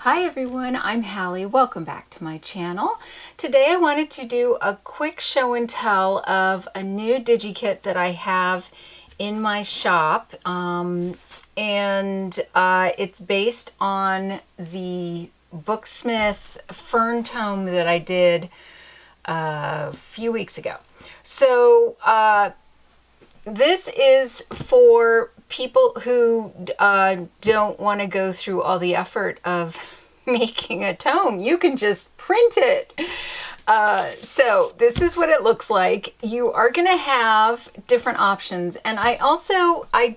Hi everyone, I'm Hallie. Welcome back to my channel. Today I wanted to do a quick show and tell of a new Digi-Kit that I have in my shop. It's based on the Booksmith Fern Tome that I did a few weeks ago. So this is for people who don't want to go through all the effort of making a tome. You can just print it. So this is what it looks like. You are going to have different options. And I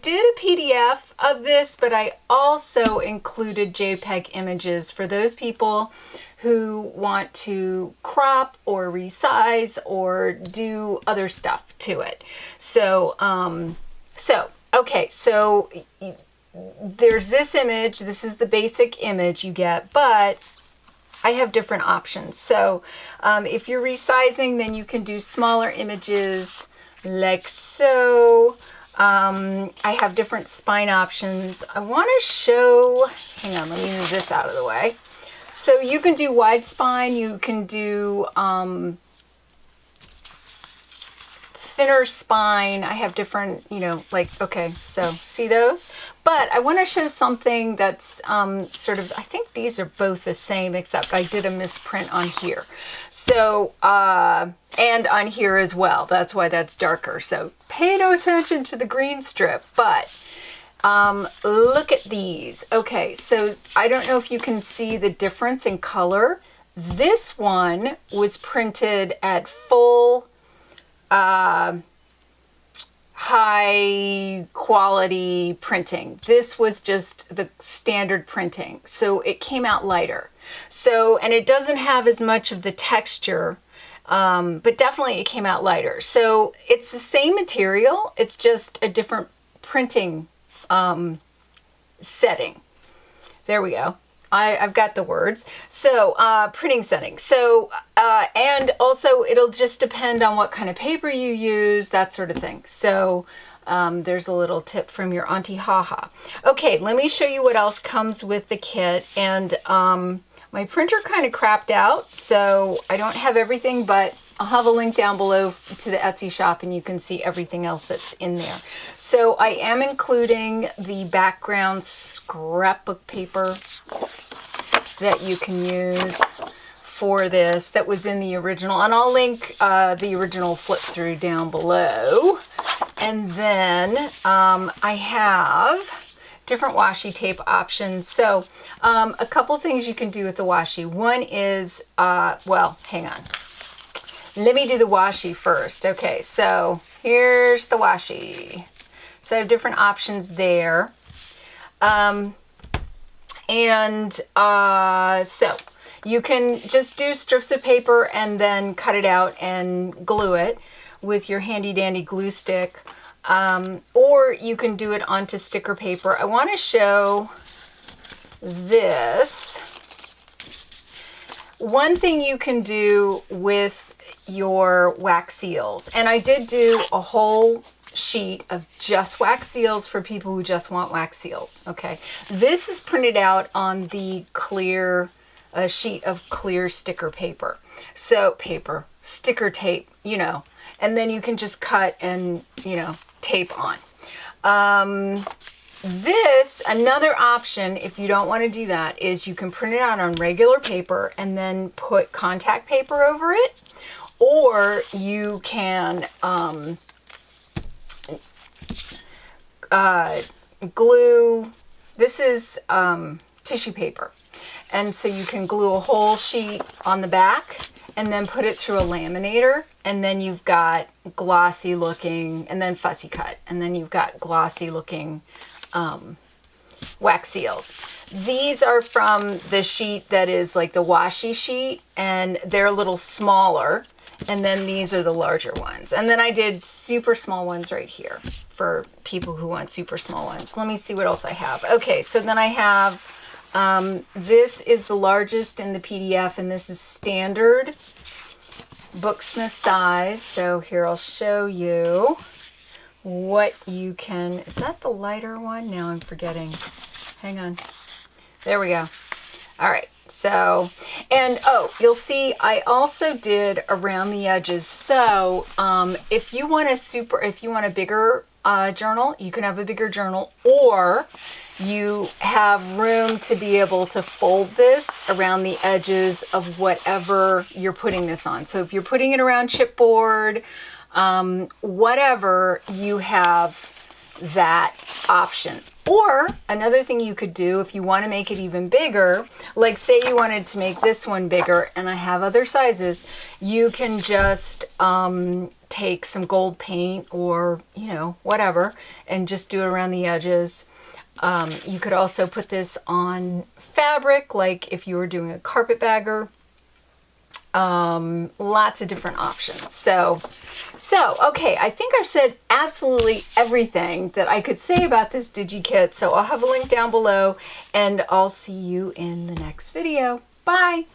did a PDF of this, but I also included JPEG images for those people who want to crop or resize or do other stuff to it. So there's this image. This is the basic image you get, but I have different options. So if you're resizing, then you can do smaller images like so. I have different spine options. I want to show, hang on, let me move this out of the way. So you can do wide spine, you can do thinner spine. I have different, okay, so see those? But I want to show something that's sort of, I think these are both the same, except I did a misprint on here. So, and on here as well. That's why that's darker. So pay no attention to the green strip, but look at these. Okay, so I don't know if you can see the difference in color. This one was printed at full high quality printing. This was just the standard printing, so it came out lighter. So, and it doesn't have as much of the texture, but definitely it came out lighter. So it's the same material, it's just a different printing setting. There we go. I've got the words. So printing setting. So and also it'll just depend on what kind of paper you use, that sort of thing. So there's a little tip from your Auntie Haha. Okay, let me show you what else comes with the kit. And my printer kind of crapped out, so I don't have everything, but I'll have a link down below to the Etsy shop and you can see everything else that's in there. So I am including the background scrapbook paper that you can use for this that was in the original. And I'll link the original flip through down below. And then I have different washi tape options. So a couple things you can do with the washi. One is, well, hang on. Let me do the washi first. Okay, so here's the washi. So I have different options there. So you can just do strips of paper and then cut it out and glue it with your handy dandy glue stick. Or you can do it onto sticker paper. I want to show this. One thing you can do with your wax seals, and I did do a whole sheet of just wax seals for people who just want wax seals. Okay, this is printed out on the clear sheet of clear sticker paper. So sticker tape, and then you can just cut and tape on. Another option, if you don't want to do that, is you can print it out on regular paper and then put contact paper over it. Or you can glue, this is tissue paper. And so you can glue a whole sheet on the back and then put it through a laminator. And then you've got glossy looking, and then fussy cut. And then you've got glossy looking wax seals. These are from the sheet that is like the washi sheet, and they're a little smaller. And then these are the larger ones. And then I did super small ones right here for people who want super small ones. Let me see what else I have. Okay, so then I have, this is the largest in the PDF, and this is standard Booksmith size. So here I'll show you what you can, is that the lighter one? Now I'm forgetting. Hang on. There we go. All right. So, and oh, you'll see I also did around the edges. So if you want a bigger journal, you can have a bigger journal, or you have room to be able to fold this around the edges of whatever you're putting this on. So if you're putting it around chipboard, whatever, you have that option. Or another thing you could do if you want to make it even bigger, like say you wanted to make this one bigger, and I have other sizes, you can just take some gold paint or, you know, whatever, and just do it around the edges. You could also put this on fabric, like if you were doing a carpetbagger. Lots of different options. So okay, I think I've said absolutely everything that I could say about this Digi-Kit. So I'll have a link down below, and I'll see you in the next video. Bye.